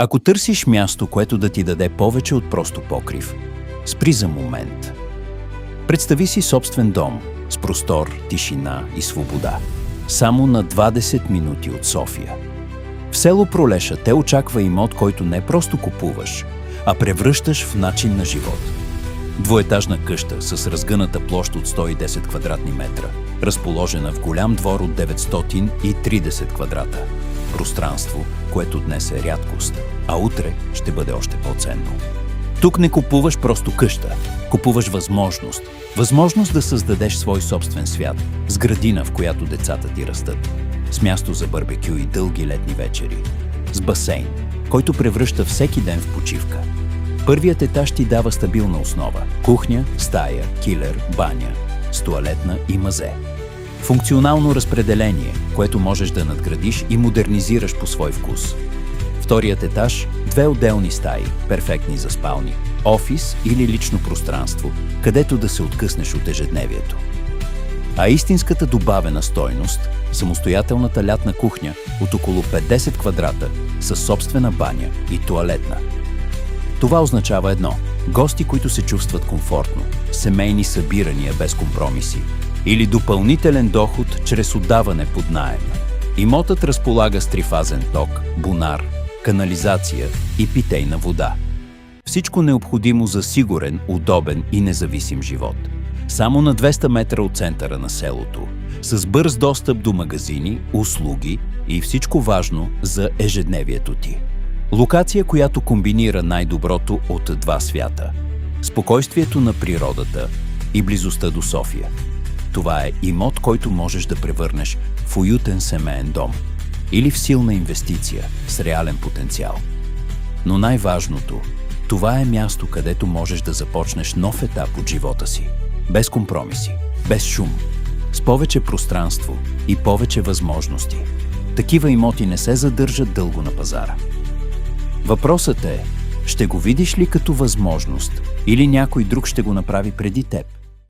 Ако търсиш място, което да ти даде повече от просто покрив, спри за момент. Представи си собствен дом с простор, тишина и свобода. Само на 20 минути от София. В село Пролеша те очаква имот, който не просто купуваш, а превръщаш в начин на живот. Двоетажна къща с разгъната площ от 110 квадратни метра, разположена в голям двор от 930 квадрата. Пространство, което днес е рядкост, а утре ще бъде още по-ценно. Тук не купуваш просто къща, купуваш възможност. Възможност да създадеш свой собствен свят, с градина, в която децата ти растат, с място за барбекю и дълги летни вечери, с басейн, който превръща всеки ден в почивка. Първият етаж ти дава стабилна основа – кухня, стая, килер, баня, с тоалетна и мазе. Функционално разпределение, което можеш да надградиш и модернизираш по свой вкус. Вторият етаж – 2 отделни стаи, перфектни за спални, офис или лично пространство, където да се откъснеш от ежедневието. А истинската добавена стойност – самостоятелната лятна кухня от около 50 квадрата със собствена баня и тоалетна. Това означава едно – гости, които се чувстват комфортно, семейни събирания без компромиси или допълнителен доход чрез отдаване под наем. Имотът разполага с трифазен ток, бунар, канализация и питейна вода. Всичко необходимо за сигурен, удобен и независим живот. Само на 200 метра от центъра на селото, с бърз достъп до магазини, услуги и всичко важно за ежедневието ти. Локация, която комбинира най-доброто от два свята – спокойствието на природата и близостта до София. Това е имот, който можеш да превърнеш в уютен семейен дом или в силна инвестиция с реален потенциал. Но най-важното – това е място, където можеш да започнеш нов етап от живота си. Без компромиси, без шум, с повече пространство и повече възможности. Такива имоти не се задържат дълго на пазара. Въпросът е, ще го видиш ли като възможност или някой друг ще го направи преди теб?